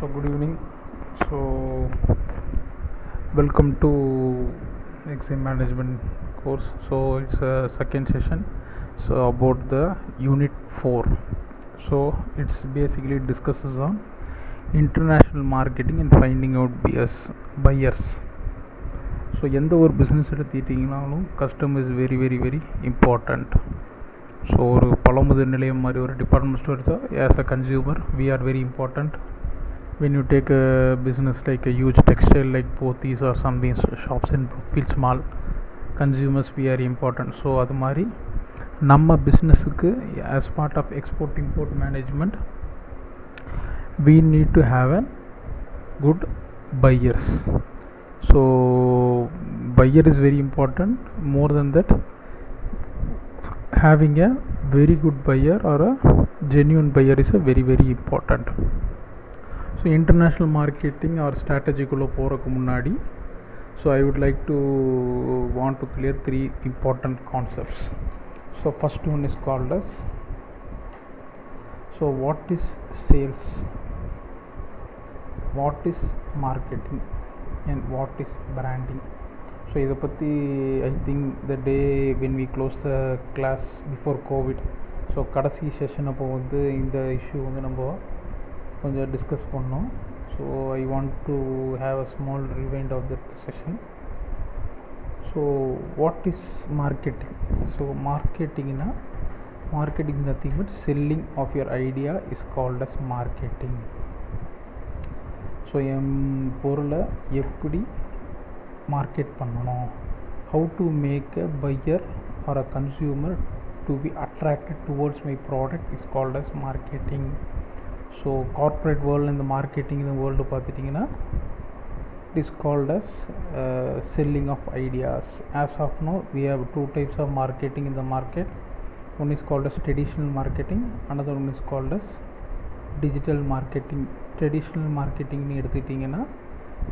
So good evening. So welcome to exam management course. So it's a second session. So about the unit 4. So it's basically discusses on international marketing and finding out buyers. So எந்த ஒரு business எடுத்துக்கிட்டிங்கனாலும் custom is very very very important. So ஒரு பழமுதிர் நிலையம் மாதிரி ஒரு department store எடுத்தால் as a consumer we are very important. When you take a business like a huge textile like Pothys or something shops in Brookfield Mall, consumers we are important. So அது மாதிரி நம்ம பிஸ்னஸுக்கு as part of export import management we need to have a good buyers. So buyer is very important. More than that, having a very good buyer or a genuine buyer is a very very important. So international marketing or strategy குள்ள போறதுக்கு முன்னாடி so I would like to want to clear three important concepts. So first one is called as, so what is sales, what is marketing and what is branding. So இதை பற்றி I think the day when we close the class before Covid, so கடைசி session அப்போ வந்து இந்த issue வந்து நம்ம கொஞ்சம் discuss பண்ணோம். So I want to have a small rewind of that session. So what is marketing? So மார்க்கெட்டிங்னா marketing is nothing but selling of your idea is called as marketing. So என் பொருளை எப்படி market பண்ணணும், how to make a pier R a consumer to be attracted towards my product is called as marketing. So corporate வேர்ல்டில் இந்த marketing இந்த world பார்த்துட்டிங்கன்னா it is called as selling of ideas. As of now we have two types of marketing in the market. One is called as traditional marketing, another one is called as digital marketing. Traditional மார்க்கெட்டிங்னு எடுத்துக்கிட்டிங்கன்னா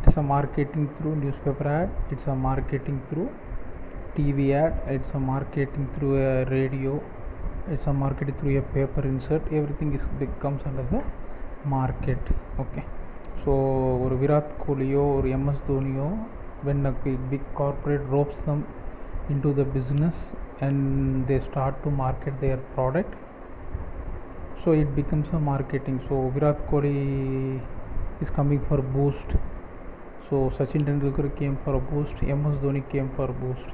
it's a marketing through newspaper ad, it's a marketing through TV ad, it's a marketing through a radio, it's a marketing through a paper insert. Everything is becomes under the market. Okay, so ஒரு விராட் கோலியோ ஒரு MS தோனியோ when a big corporate ropes them into the business and they start to market their product, so it becomes a marketing. So virat kohli is coming for boost. So Sachin Tendulkar came for a boost, MS Dhoni came for a boost.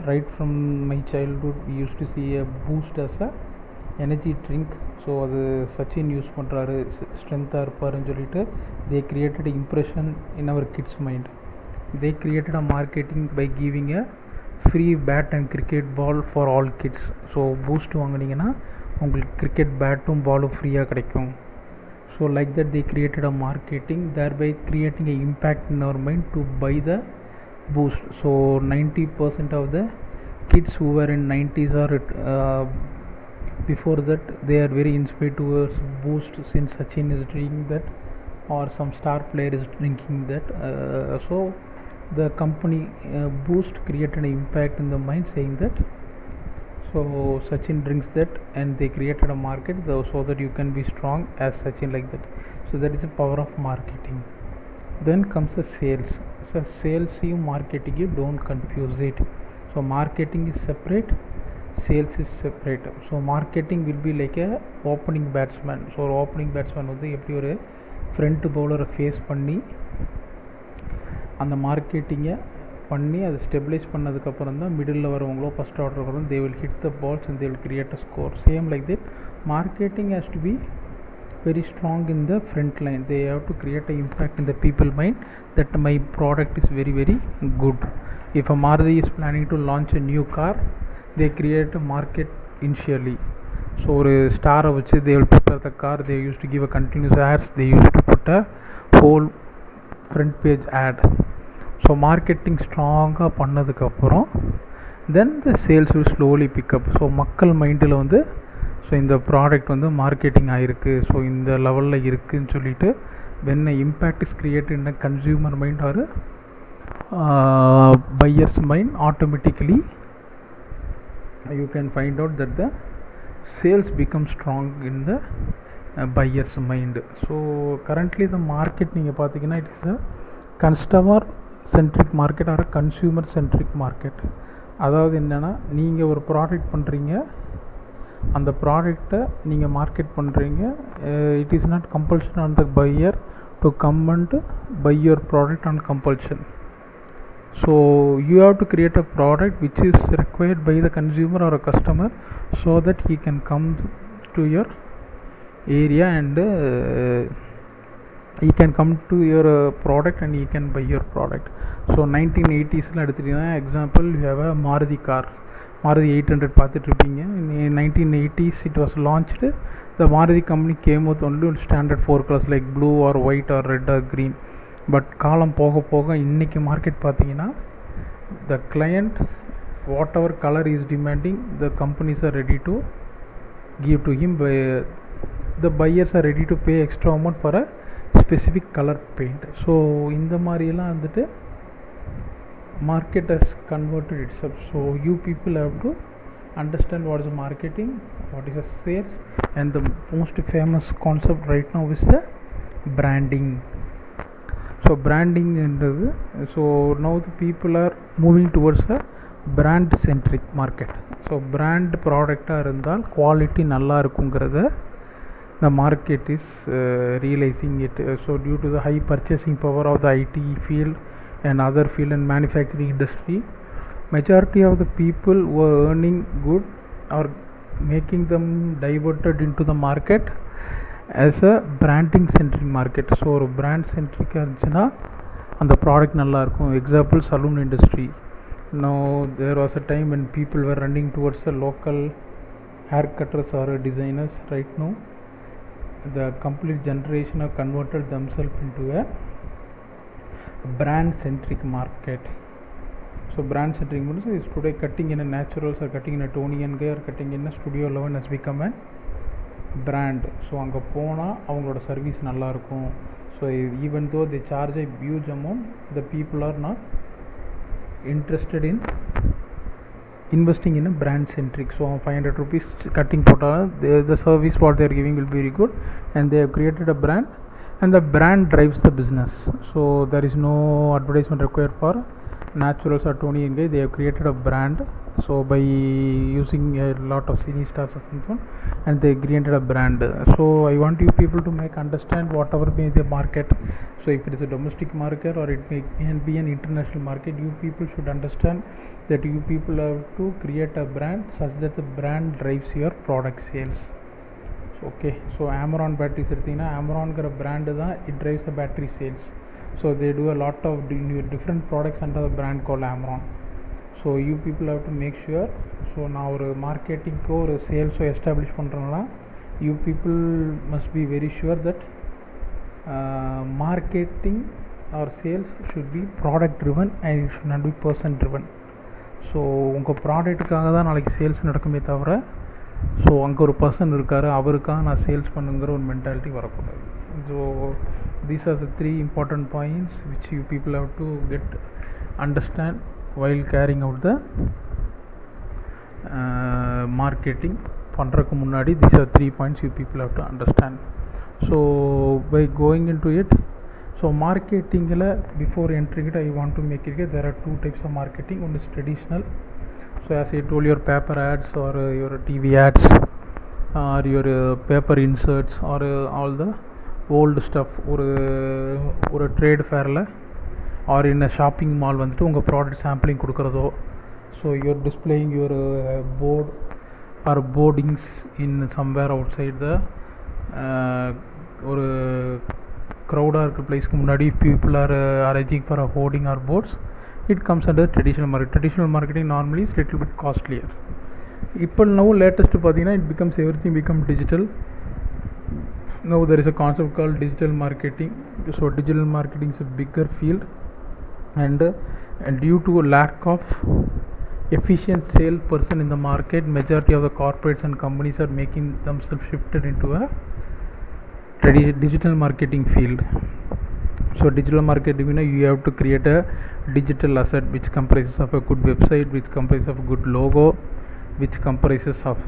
Right from my childhood we used to see a boost as a energy drink. So அது Sachin use பண்ணுறாரு ஸ்ட்ரென்த்தாக இருப்பாருன்னு சொல்லிட்டு they created an impression in our kids mind. They created a marketing by giving a free bat and cricket ball for all kids. So boost வாங்கினீங்கன்னா உங்களுக்கு cricket பேட்டும் பாலும் ஃப்ரீயாக கிடைக்கும். So like that they created a marketing, thereby creating an impact in our mind to buy the boost. So 90% of the kids who were in 90s or before that they are very inspired towards boost since Sachin is drinking that or some star player is drinking that. So the company boost created an impact in the mind saying that, so Sachin drinks that and they created a market so that you can be strong as Sachin, like that. So that is the power of marketing. Then comes the sales. So sales you marketing, you don't confuse it. So marketing is separate, sales is separate. So marketing will be like a opening batsman. So opening batsman வந்து எப்படி ஒரு front பவுலரை face பண்ணி அந்த மார்க்கெட்டிங்கை பண்ணி அதை stabilise பண்ணதுக்கப்புறம் தான் middle வரவங்களோ first order வரும், they will hit the balls and they will create a score. Same like that marketing has to be very strong in the front line. They have to create an impact in the people mind that my product is very very good. If a Maruti is planning to launch a new car, they create a market initially. So ஒரு ஸ்டாரை வச்சு they will prepare the car, they used to give a continuous ads, they used to put a whole front page ad. So marketing ஸ்ட்ராங்காக பண்ணதுக்கப்புறம் then the sales will slowly pick up. So மக்கள் மைண்டில் வந்து so இந்த product வந்து marketing ஆகிருக்கு, so இந்த லெவலில் இருக்குதுன்னு சொல்லிட்டு when a impact is created in a consumer mind or buyer's mind, automatically you can find out that the sales become strong in the buyer's mind. So currently the market நீங்கள் பார்த்தீங்கன்னா it is a customer centric market or a consumer centric market. அதாவது என்னென்னா நீங்கள் ஒரு product பண்ணுறீங்க, அந்த ப்ராடக்டை நீங்கள் மார்க்கெட் பண்ணுறீங்க, it is not compulsion on the pier to come and buy your product on compulsion. So you have to create a product which is required by the consumer or a customer so that he can come to your area and he can come to your product and he can buy your product. So 1980s எடுத்துட்டீங்கன்னா example you have a Maruti car, Maruti 800 பார்த்துட்ருப்பீங்க. in 1980s it was launched. The Maruti company came with only standard 4 colors like blue or white or red or green. But காலம் போக போக இன்றைக்கி market பார்த்தீங்கன்னா த client what ever colour is demanding the companies are ready to give to him, the buyers are ready to pay extra amount for a specific colour paint. So இந்த மாதிரியெல்லாம் வந்துட்டு market has converted it's up. So you people have to understand what is marketing, what is a sales, and the most famous concept right now is the branding. So பிராண்டிங்ன்றது, so now the people are moving towards a brand centric market. So brand ப்ராடக்டாக இருந்தால் quality நல்லா இருக்குங்கிறத the market is realizing it. So due to the high purchasing power of the IT field and other field and manufacturing industry, majority of the people who are earning good are making them diverted into the market as a branding centric market. So ஒரு brand centric இருந்துச்சுன்னா அந்த product நல்லா இருக்கும். Example salon industry. Now there was a time when people were running towards the local hair cutters or designers. Right now the complete generation have converted themselves into a brand centric market. So brand centric means is today cutting in a naturals or cutting in a Tony and Guy or cutting in a Studio 11 has become a brand. So அங்கே போனால் அவங்களோட service நல்லாயிருக்கும். So even though they charge a huge amount, the people are not interested in investing in a brand centric. So 500 rupees cutting போட்டாலும் the service what they are giving will be very good, and they have created a brand, and the brand drives the business. So there is no advertisement required for naturals or Tony and Guy. They have created a brand, so by using a lot of cine stars or something, and they created a brand. So I want you people to make understand whatever may the market. So if it is a domestic market or it can be an international market, you people should understand that you people have to create a brand such that the brand drives your product sales. Okay, so Amaron batteries எடுத்தீங்கன்னா Amaronங்கிற brand தான் it drives the battery sales. So they do a lot of different products under the brand called Amaron. So you people have to make sure. So நான் ஒரு மார்க்கெட்டிங்கோ ஒரு சேல்ஸோ establish பண்ணுறேன்னா you people must be very sure that marketing or sales should be product driven and it should not be person driven. So உங்கள் ப்ராடக்ட்டுக்காக தான் நாளைக்கு sales நடக்குமே தவிர so அங்கே ஒரு பர்சன் இருக்கார் அவருக்காக நான் சேல்ஸ் பண்ணுங்கிற ஒரு மென்டாலிட்டி வரக்கூடாது. So these are the 3 important points which you people have to get understand while carrying out the marketing பண்ணுறதுக்கு முன்னாடி. these are 3 points you people have to understand. So by going into it, so marketingல before entering it I want to make it clear there are 2 types of marketing. One is traditional, so as I told, your paper ads or your TV ads or your paper inserts or all the old stuff. ஒரு trade ஃபேரில் or in a shopping mall வந்துட்டு உங்கள் product sampling கொடுக்குறதோ, so you are displaying your board or boardings in somewhere outside the ஒரு க்ரௌடாக இருக்கிற பிளேஸ்க்கு முன்னாடி people are arranging for a hoarding or boards. It comes under traditional market. Traditional marketing normally is little bit costlier. இப்போ now latest பார்த்தீங்கன்னா it becomes everything become digital. Now there is a concept called digital marketing. So digital marketing is a bigger field, and due to a lack of efficient sale person in the market, majority of the corporates and companies are making themselves shifted into a digital marketing field. So digital marketing, you have to create a digital asset which comprises of a good website, which comprises of a good logo, which comprises of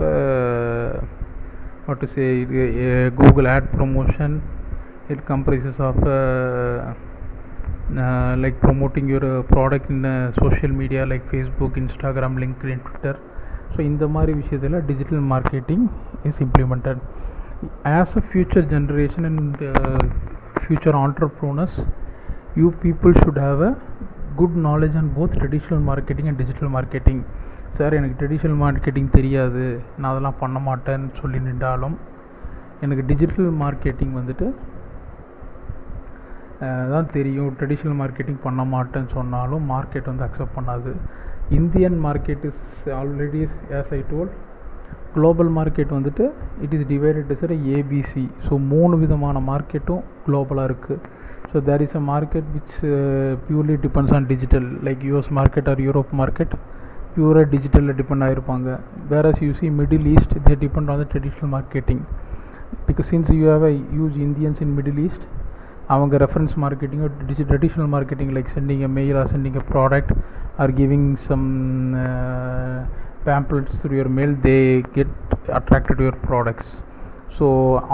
what to say, Google ad promotion. It comprises of like promoting your product in social media like Facebook, Instagram, LinkedIn, Twitter. So இந்த மாதிரி விஷயத்தில் digital marketing is implemented. As a future generation and future entrepreneurs, you people should have a good knowledge on both traditional marketing and digital marketing. Sir எனக்கு traditional marketing தெரியாது, நான் அதெல்லாம் பண்ண மாட்டேன்னு சொல்லி நின்றாலும், எனக்கு டிஜிட்டல் மார்க்கெட்டிங் வந்துட்டு தான் தெரியும், ட்ரெடிஷ்னல் மார்க்கெட்டிங் பண்ண மாட்டேன்னு சொன்னாலும் மார்க்கெட் வந்து அக்செப்ட் பண்ணாது. Indian market is already, as I told, global market வந்துட்டு it is divided is ABC. So 3 விதமான மார்க்கெட்டும் குளோபலாக இருக்குது. So there is a market which purely depends on digital, like US market or Europe market பியூராக டிஜிட்டலில் depend ஆகிருப்பாங்க. Whereas you see Middle East, they depend on the traditional marketing. Because since you have a huge Indians in Middle East, அவங்க reference மார்க்கெட்டிங்கோ traditional marketing like sending a mail or sending a product or giving some pamphlets through your mail, they get attracted to your products. So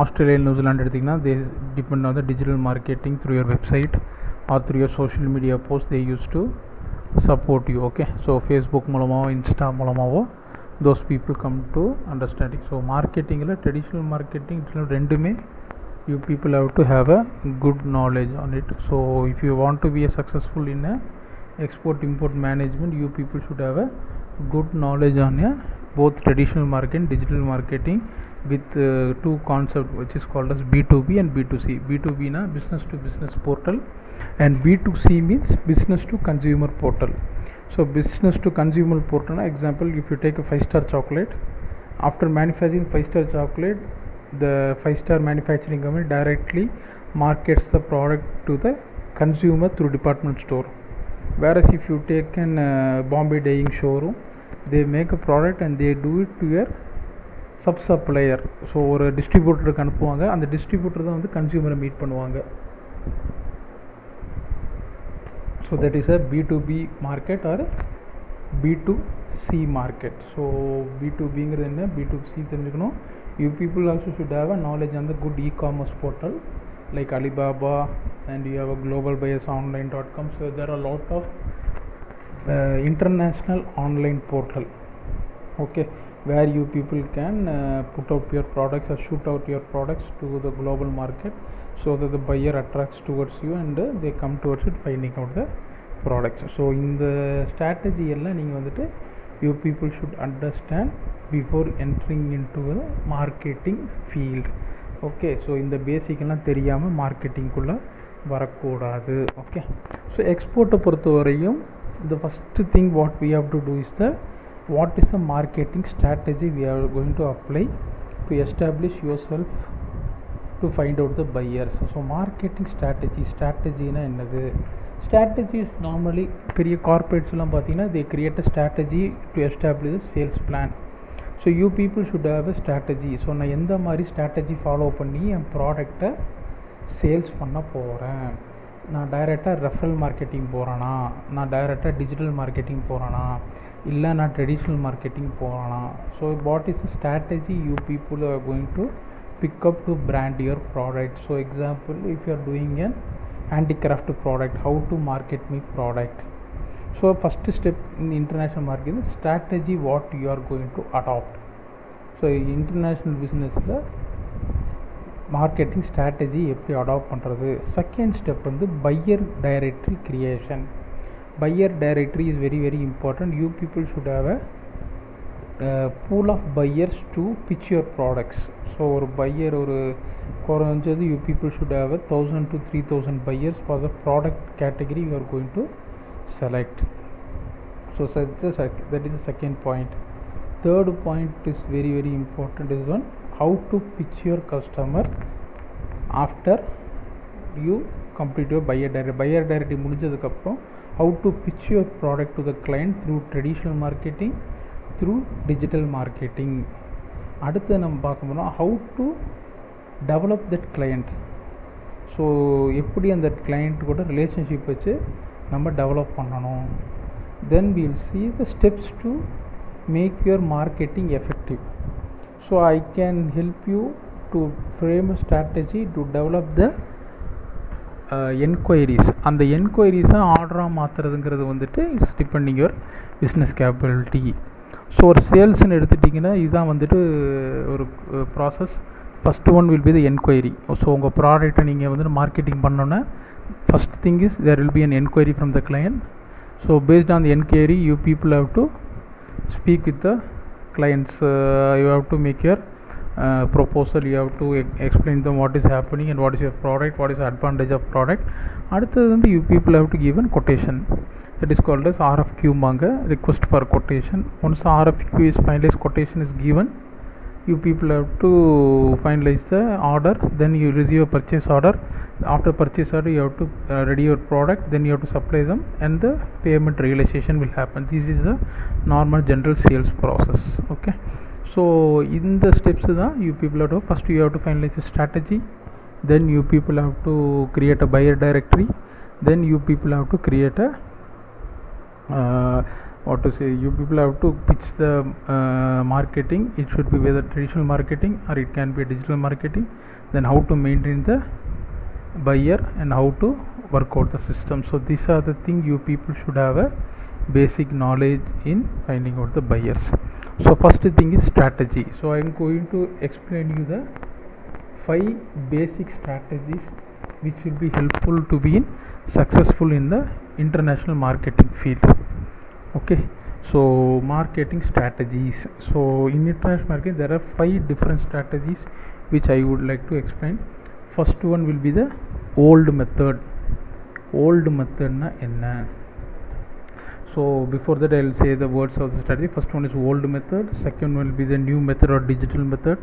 Australia, New Zealand எடுத்திங்கன்னா they depend on the digital marketing through your website or through your social media posts they used to support you. Okay, so Facebook மூலமாவோ Insta மூலமாவோ those people come to understanding. So marketingல traditional marketing ரெண்டுமே you people have to have a good knowledge on it. So if you want to be a successful in a export import management, you people should have a good knowledge on both traditional marketing, digital marketing with two concepts which is called as B2B and B2C. B2B na business to business portal and B2C means business to consumer portal. So business to consumer portal, example, if you take a 5-star chocolate, after manufacturing 5-star chocolate, the 5-star manufacturing company directly markets the product to the consumer through department store. Whereas if you take an Bombay dyeing showroom, they make a product and they do it to your sub supplier. So ஒரு டிஸ்ட்ரிபியூட்டருக்கு அனுப்புவாங்க, அந்த distributor தான் வந்து கன்சியூமரை meet பண்ணுவாங்க. So that is a B2B market or B2C market. So B2Bங்கிறது என்ன, B2C தெரிஞ்சுக்கணும். You people also should have a knowledge on the good e-commerce portal like Alibaba, and you have a globalbuyersonline.com. So there are a lot of international online portal, okay, where you people can put out your products or shoot out your products to the global market so that the buyer attracts towards you and they come towards it finding out the products. So in the strategy எல்லாம் நீங்கள் வந்துட்டு you people should understand before entering into the marketing field. Okay, so இந்த பேசிக்கெல்லாம் தெரியாமல் மார்க்கெட்டிங்குள்ளே வரக்கூடாது. Okay, so எக்ஸ்போர்ட்டை பொறுத்த வரையும் the first thing what we have to do is what is the marketing strategy we are going to apply to establish yourself to find out the buyers. So marketing strategy-னா என்னது? strategy is normally பெரிய கார்பரேட்ஸ்லாம் பார்த்தீங்கன்னா they create a strategy to establish a sales plan. So you people should have a strategy. So நான் எந்த மாதிரி strategy follow பண்ணி என் ப்ராடக்டை sales பண்ண போகிறேன், நான் டைரெக்டாக ரெஃபரல் மார்க்கெட்டிங் போகிறேனா, நான் டைரெக்டாக டிஜிட்டல் மார்க்கெட்டிங் போகிறேனா, இல்லை நான் ட்ரெடிஷ்னல் மார்க்கெட்டிங் போகிறேனா. So what is the strategy you people are going to pick up to brand your product. So example, if you are doing an handicraft product, how to market my product. So first step in the international market is strategy what you are going to adopt. So international businessல marketing strategy எப்படி adopt பண்ணுறது. Second step வந்து buyer directory creation. Buyer directory is very very important. You people should have a pool of buyers to pitch your products. So ஒரு buyer ஒரு குறைஞ்சது you people should have 1000 to 3000 buyers for the product category you are going to select. So that is the second point. Third point is very very important is one, how to pitch your customer after you complete your buyer directly முடிஞ்சதுக்கு அப்புறம் how to pitch your product to the client through traditional marketing, through digital marketing. அடுத்து நம்ம பார்க்க போனால் how to develop that client. So எப்படி அந்த client கூட relationship வச்சு நம்ம டெவலப் பண்ணணும். Then we will see the steps to make your marketing effective. So I can help you to frame a strategy to develop the enquiries. அந்த என்கொயரிஸை ஆர்டராக மாற்றுறதுங்கிறது வந்துட்டு it's depending your business capability. So ஒரு சேல்ஸ்ன்னு எடுத்துட்டிங்கன்னா இதுதான் வந்துட்டு ஒரு process. First one will be the enquiry. So உங்கள் ப்ராடக்ட்டை நீங்கள் வந்துட்டு மார்க்கெட்டிங் பண்ணோன்னே first thing is there will be an enquiry from the client. So based on the enquiry you people have to speak with the clients. You have to make your proposal. You have to explain them what is happening and what is your product, what is the advantage of product. அடுத்தது வந்து you people have to give a quotation. That is called as RFQ மாங்க, request for quotation. Once RFQ is finalized, quotation is given, you people have to finalize the order. Then you receive a purchase order. After purchase order you have to ready your product, then you have to supply them and the payment realization will happen. This is the normal general sales process. Okay, so in the steps you people have to first you have to finalize the strategy, then you people have to create a buyer directory, then you people have to create a what to say, you people have to pitch the marketing. It should be whether traditional marketing or it can be digital marketing. Then how to maintain the buyer and how to work out the system. So these are the things you people should have a basic knowledge in finding out the buyers. So first thing is strategy. So I am going to explain you the 5 basic strategies which will be helpful to be successful in the international marketing field. Okay, so marketing strategies. So in international marketing there are 5 different strategies which I would like to explain. First one will be the old method. Old method na enna? So before that I will say the words of the strategy. First one is old method, second one will be the new method or digital method,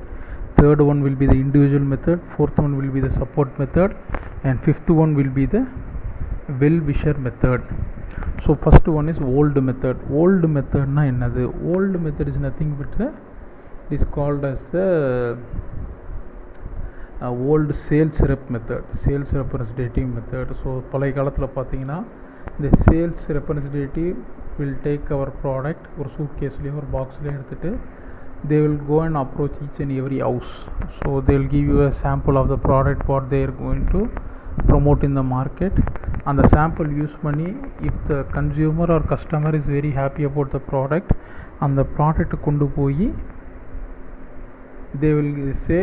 third one will be the individual method, fourth one will be the support method, and fifth one will be the well-wisher method. So first one is old method. Old method na ennadu? Old method is nothing but is called as the old sales rep method, sales representative method. So பழைய காலத்தில் பார்த்தீங்கன்னா the sales representative will take our product ஒரு suitcaseலையும் ஒரு பாக்ஸ்லையும் எடுத்துகிட்டு they will go and approach each and every house. So they will give you a sample of the product what they are going to promote in the market. And the sample use பண்ணி if the consumer or customer is very happy about the product, அந்த product கொண்டு போய் they will say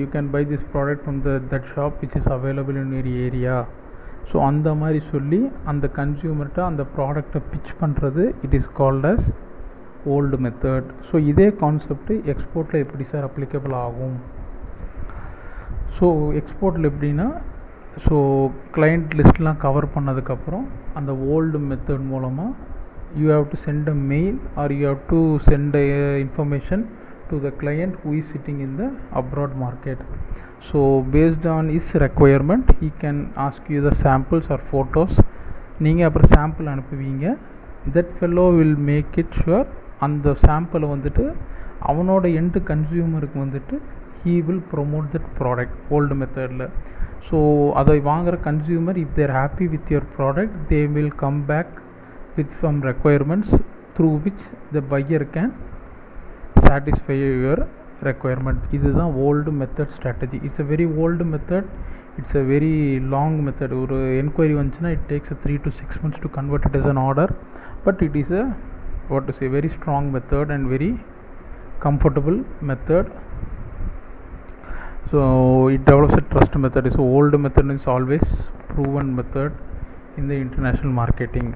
you can buy this product from that shop which is available in your area. So அந்த மாதிரி சொல்லி அந்த கன்சியூமர்கிட்ட அந்த ப்ராடக்டை பிச் பண்ணுறது it is called as old method. So இதே கான்செப்ட் எக்ஸ்போர்ட்டில் எப்படி சார் அப்ளிகபிள் ஆகும்? ஸோ எக்ஸ்போர்ட்டில் எப்படின்னா, ஸோ கிளைண்ட் லிஸ்ட்லாம் கவர் பண்ணதுக்கப்புறம் அந்த ஓல்டு மெத்தட் மூலமாக you have to send a mail or you have to send a information to the client who is sitting in the abroad market. So based on his requirement he can ask you the samples or photos. நீங்கள் அப்புறம் sample அனுப்புவீங்க. that fellow will make it sure அந்த சாம்பிளை வந்துட்டு அவனோட end கன்சியூமருக்கு வந்துட்டு he will promote that product old மெத்தடில். So அதை வாங்குகிற consumer if they are happy with your product they will come back with some requirements through which the buyer can satisfy your requirement. இதுதான் old method strategy. It's a very old method. It's a very long method. ஒரு enquiry வந்துச்சுன்னா it takes 3 to 6 months to convert it as an order, but it is a what to say very strong method and very comfortable method. So it develops a trust method. So old method is always proven method in the international marketing.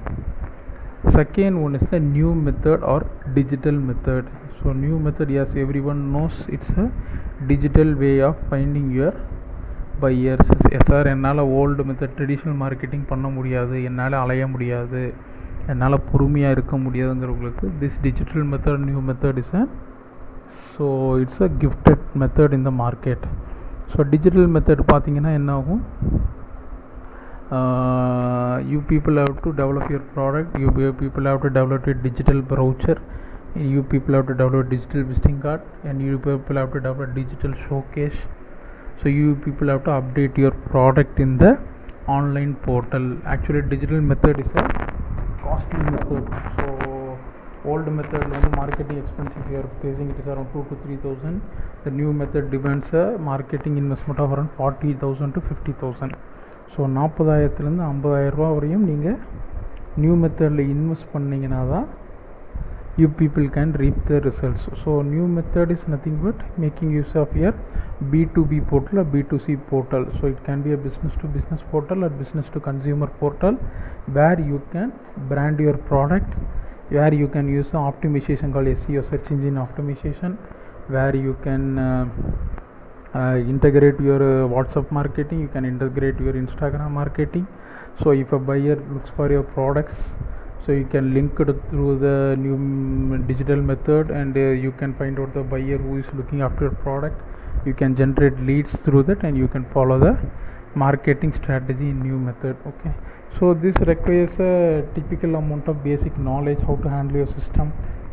Second one is the new method or digital method. So new method, yes, everyone knows it's a digital way of finding your buyers. Sir என்னால் old method traditional marketing பண்ண முடியாது, என்னால் அலைய முடியாது, என்னால் பொறுமையாக இருக்க முடியாதுங்கிறவங்களுக்கு this digital method, new method is a so it's a gifted method in the market. So digital method பார்த்தீங்கன்னா என்ன ஆகும்? You people have to develop your product, you people have to develop a digital brochure, you people have to develop digital visiting card, and you people have to develop digital showcase. So you people have to update your product in the online portal. Actually digital method is a costly method. So old method வந்து marketing expense if you are facing it is around 2 to 3,000. The new method demands a marketing investment of around 40,000 to 50,000. So 40,000லேருந்து 50,000 ரூபா வரையும் நீங்கள் new மெத்தடில் invest பண்ணிங்கன்னா தான் you people can reap the results. So new method is nothing but making use of your B2B portal or B2C portal. So it can be a business to business portal or business to consumer portal where you can brand your product, where you can use the optimization called SEO, search engine optimization, where you can integrate your WhatsApp marketing, you can integrate your Instagram marketing. So if a buyer looks for your products, so you can link it through the new digital method, and you can find out the buyer who is looking after your product. You can generate leads through that, and you can follow the marketing strategy in new method. Okay, so this requires a typical amount of basic knowledge, how to handle your system,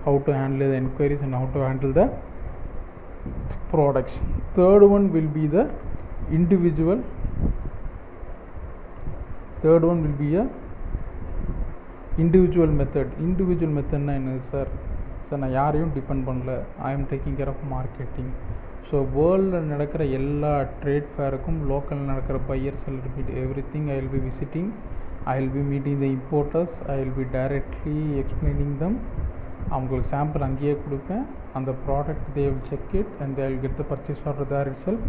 how to handle the inquiries, and how to handle the products. Third one will be the individual. Third one will be a individual மெத்தட்னா என்னது sir? நான் யாரையும் depend பண்ணல, I am taking care of marketing. So வேர்ல்டில் நடக்கிற எல்லா trade ஃபேருக்கும் லோக்கலில் நடக்கிற buyer seller meet everything I will be visiting, I will be meeting the importers, I will be directly explaining them. அவங்களுக்கு சாம்பிள் அங்கேயே கொடுப்பேன். அந்த product they will check it and they will get the purchase order there itself.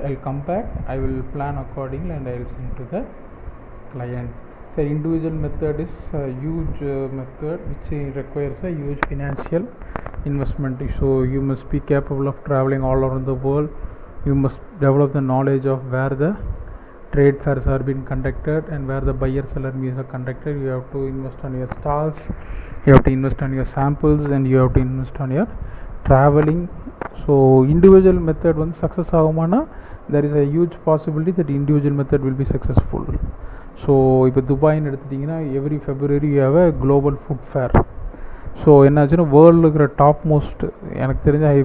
I will come back, I will plan accordingly and I will send to the client. So individual method is a huge method which requires a huge financial investment. So you must be capable of traveling all around the world. You must develop the knowledge of where the trade fairs are being conducted and where the buyer seller meetings are conducted. You have to invest on your stalls, you have to invest on your samples, and you have to invest on your traveling. So individual method வந்து success ஆகுமானா there is a huge possibility that individual method will be successful. So இப்போ துபாய்னு எடுத்துட்டிங்கன்னா every February you have a global food fair. So என்னாச்சுன்னா வேர்ல்டில் இருக்கிற top most எனக்கு தெரிஞ்ச I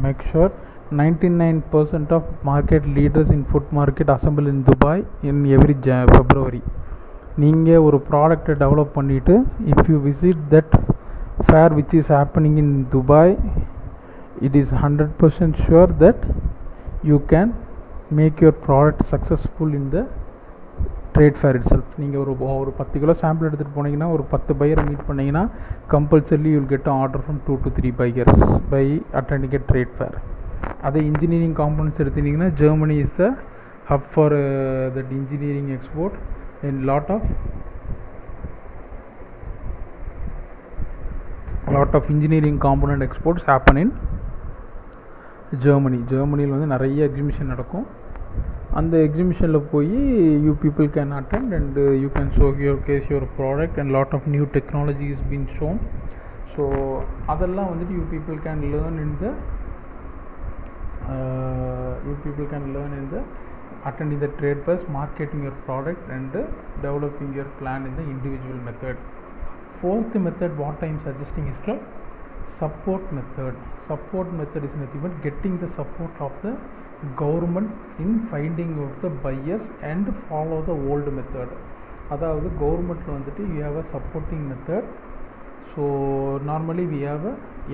make sure 99% of market leaders in food market assemble in Dubai in every February. நீங்கள் ஒரு ப்ராடக்டை டெவலப் பண்ணிவிட்டு if you visit that fair which is happening in Dubai, it is 100% sure that you can make your product successful in the trade fair itself. நீங்கள் ஒரு 10 kilo sample எடுத்துகிட்டு போனீங்கன்னா ஒரு 10 பையரை மீட் பண்ணிங்கன்னா compulsorily you will get order from 2 to 3 buyers by attending a trade fair. அதே engineering components எடுத்திங்கன்னா Germany is the hub for that engineering export and lot of engineering component exports happen in ஜெர்மனியில் வந்து நிறைய exhibition நடக்கும். அந்த எக்ஸிபிஷனில் போய் you people can attend and you can show your case your product and lot of new technology is been shown. So அதெல்லாம் வந்துட்டு you people can learn in the attending the trade fairs, marketing your product and developing your plan in the individual method. Fourth method what I am suggesting is the support method. Support method is nothing but getting the support of the government in finding out the buyers and follow the old method. அதாவது கவர்மெண்ட்டில் வந்துட்டு you have a supporting method. So normally we have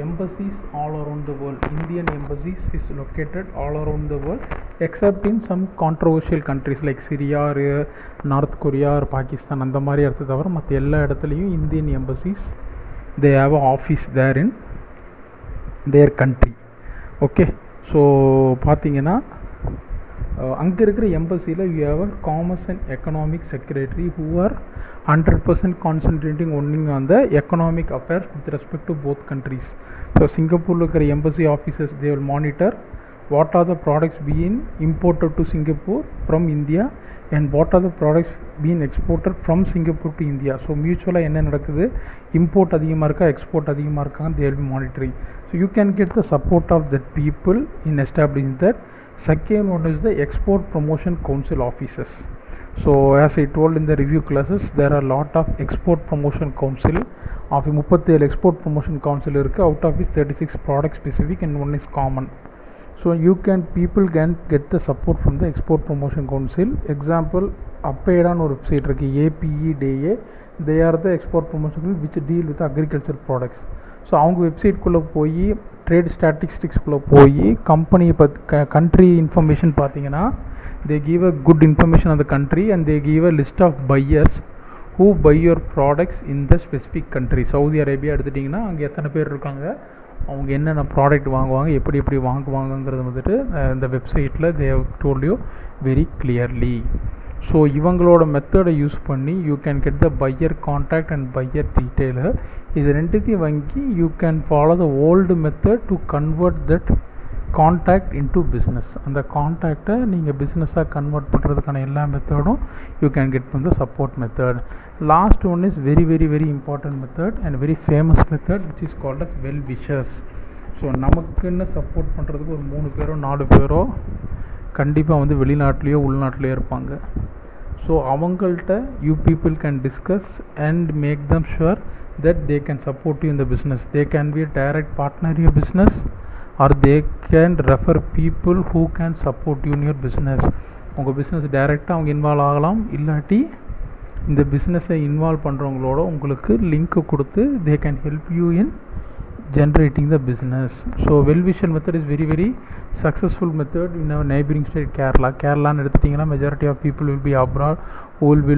embassies all around the world. Indian embassies is located all around the world except in some controversial countries like Syria or North Korea or Pakistan. அந்த மாதிரி இடத்த தவிர மற்ற எல்லா இடத்துலையும் Indian embassies they have a office there in their country. Okay, so பார்த்தீங்கன்னா அங்கே இருக்கிற எம்பசியில் you have a commerce and economic secretary who are 100% concentrating only on the economic affairs with respect to both countries. So சிங்கப்பூரில் இருக்கிற embassy officers they will monitor what are the products being imported to Singapore from India and what are the products being exported from Singapore to India. So mutually என்ன நடக்குது, import அதிகமாக இருக்கா export அதிகமாக இருக்காங்க, they will be monitoring. So you can get the support of that people in establishing that. Second one is the export promotion council offices. So as I told in the review classes, there are a lot of export promotion council of 37 export promotion council இருக்குது. out of which 36 product specific and one is common. So people can get the support from the Export Promotion Council. Example, அப்பேடான்னு ஒரு website இருக்குது, APEDA. they are the export promotion council which deal with agriculture products. So அவங்க வெப்சைட்குள்ளே போய் trade ஸ்டாட்டிஸ்டிக்ஸ்குள்ளே போய் கம்பெனியை country information பார்த்தீங்கன்னா they give a good information on the country and they give a list of buyers who buy your products in the specific country. Saudi Arabia எடுத்துட்டிங்கன்னா அங்கே எத்தனை பேர் இருக்காங்க, அவங்க என்னென்ன ப்ராடக்ட் வாங்குவாங்க, எப்படி வாங்குவாங்கங்கிறது வந்துட்டு இந்த வெப்சைட்டில் they have told you very clearly. So இவங்களோட மெத்தடை யூஸ் பண்ணி you can get the buyer contact and buyer detailer. இது ரெண்டுத்தையும் வாங்கி you can follow the old method to convert that contact into business. அந்த கான்டாக்டை நீங்கள் பிஸ்னஸாக கன்வெர்ட் பண்ணுறதுக்கான எல்லா மெத்தடும் you can get from the support method. Last one is very very very important method and very famous method which is called as well wishers. So நமக்குன்னு support பண்ணுறதுக்கு ஒரு 3 பேரோ 4 பேரோ கண்டிப்பாக வந்து வெளிநாட்டிலையோ உள்நாட்டிலையோ இருப்பாங்க. ஸோ அவங்கள்ட்ட you people can discuss and make them sure that they can support you in the business. They can be a direct partner your business or they can refer people who can support you in your business. உங்கள் business டைரெக்டாக அவங்க involve ஆகலாம், இல்லாட்டி இந்த பிஸ்னஸை involve பண்ணுறவங்களோட உங்களுக்கு link கொடுத்து they can help you in generating the business. So well-wisher method is very very successful method in our neighboring state Kerala ன்னு எடுத்துட்டிங்கன்னா majority of people will be abroad who will be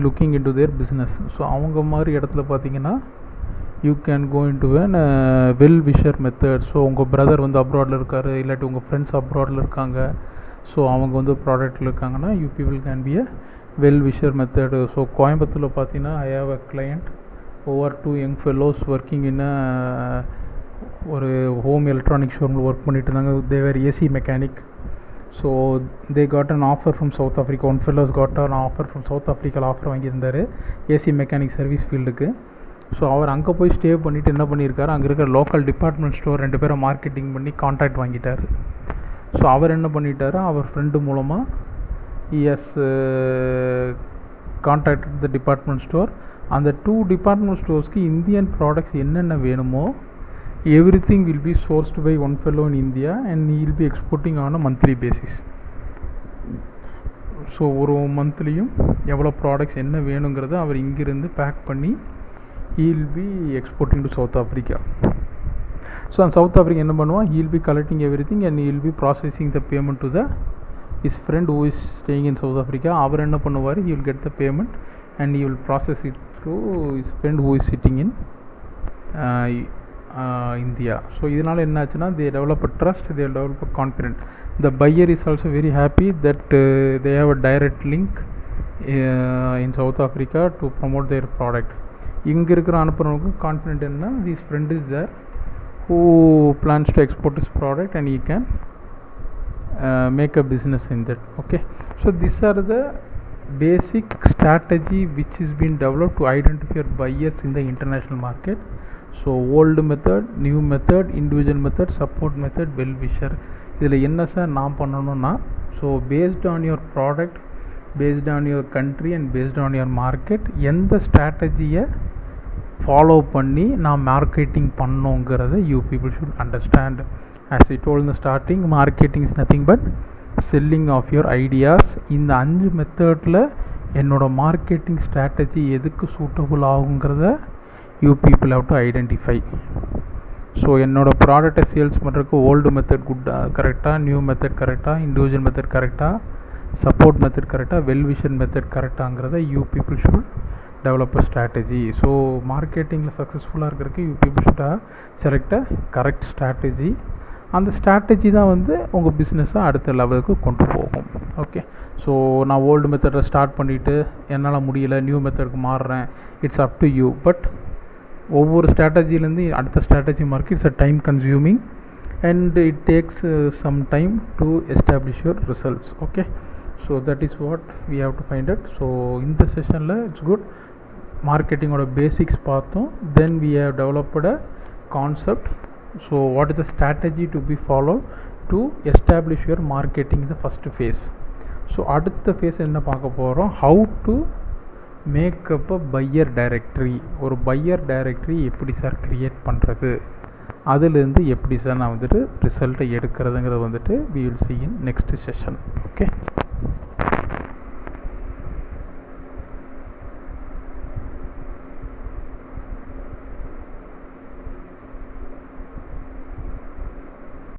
looking into their business. So அவங்க மாதிரி இடத்துல பார்த்தீங்கன்னா you can go into an well-wisher method. So உங்கள் brother வந்து அப்ராடில் இருக்கார், இல்லாட்டி உங்கள் ஃப்ரெண்ட்ஸ் அப்ராடில் இருக்காங்க, ஸோ அவங்க வந்து ப்ராடக்ட்டில் இருக்காங்கன்னா you people can be a well-wisher method. So கோயம்புத்தூரில் பார்த்தீங்கன்னா I have a client over 2 young fellows working in ஒரு ஹோம் எலக்ட்ரானிக் ஷோரூமில் ஒர்க் பண்ணிட்டு இருந்தாங்க. they were AC mechanic. So they got an offer from South Africa. one fellows got an offer from South Africa. Offer வாங்கியிருந்தார் AC mechanic service ஃபீல்டுக்கு. So அவர் அங்கே போய் stay பண்ணிவிட்டு என்ன பண்ணியிருக்காரு, அங்கே இருக்கிற லோக்கல் டிபார்ட்மெண்ட் ஸ்டோர் 2 பேரை மார்க்கெட்டிங் பண்ணி கான்ட்ராக்ட் வாங்கிட்டார். ஸோ அவர் என்ன பண்ணிட்டார், அவர் ஃப்ரெண்டு மூலமாக ES contract the department store. அந்த 2 டிபார்ட்மெண்ட் ஸ்டோர்ஸ்க்கு இந்தியன் ப்ராடக்ட்ஸ் என்னென்ன வேணுமோ everything will be sourced by one fellow in India and he will be exporting on a monthly basis. So ஒரு மந்த்லியும் எவ்வளோ ப்ராடக்ட்ஸ் என்ன வேணுங்கிறத அவர் இங்கிருந்து பேக் பண்ணி he will be exporting to south Africa. So அந்த சவுத் ஆஃப்ரிக்கா என்ன பண்ணுவான், he will B collecting everything and he will B processing the payment to the his friend who is staying in South Africa. அவர் என்ன பண்ணுவார், he will get the payment and he will process it to his friend who is sitting in India. So இதனால் என்ன ஆச்சுன்னா they develop a trust, they develop a confidence. The buyer is also very happy that they have a direct link in South Africa to promote their product. இங்கே இருக்கிற அனுப்புறவங்களுக்கு confident என்ன, his friend is there who plans to export his product and he can make a business in that. Okay, so these are the basic strategy which is been developed to identify buyers in the international market. So old method, new method, individual method, support method, well wisher. இதில் என்ன sir நான் பண்ணணும்னா, so based on your product, based on your country and based on your market எந்த ஸ்ட்ராட்டஜியை follow பண்ணி நான் marketing பண்ணோங்கிறத you people should understand. As I told in the starting, marketing is nothing but selling of your ideas. இந்த 5 மெத்தடில் என்னோட marketing strategy எதுக்கு suitable ஆகுங்கிறத you people have to identify. So என்னோடய ப்ராடக்டை சேல்ஸ் பண்ணுறதுக்கு ஓல்டு மெத்தட் கரெக்டாக, new method கரெக்டாக, இண்டிவிஜுவல் மெத்தட் கரெக்டாக, சப்போர்ட் மெத்தட் கரெக்டாக, வெல் விஷன் மெத்தட் கரெக்டாங்கிறத you people should develop a strategy. So மார்க்கெட்டிங்கில் சக்ஸஸ்ஃபுல்லாக இருக்கிறதுக்கு you people should select a correct strategy. அந்த ஸ்ட்ராட்டஜி தான் வந்து உங்கள் பிஸ்னஸை அடுத்த லெவலுக்கு கொண்டு போகும். ஓகே, ஸோ நான் ஓல்டு மெத்தடில் ஸ்டார்ட் பண்ணிவிட்டு என்னால் முடியல நியூ மெத்தடுக்கு மாறுறேன், it's up to you. But ஒவ்வொரு ஸ்ட்ராட்டஜிலேருந்து அடுத்த ஸ்ட்ராட்டஜி மார்க்கு it's a time consuming and it takes some time to establish your results. Okay, so that is what we have to find out. So இந்த செஷனில் it's good மார்க்கெட்டிங்கோட basics பார்த்தோம். Then we have developed a concept. So what is the strategy to be followed to establish your marketing in the first phase? So அடுத்த phase என்ன பார்க்க போகிறோம், how to make up a buyer directory. ஒரு buyer directory எப்படி sir create பண்ணுறது அதுலேருந்து எப்படி sir நான் வந்துட்டு ரிசல்ட்டை எடுக்கிறதுங்கிறத வந்துட்டு we will see in next session. Okay.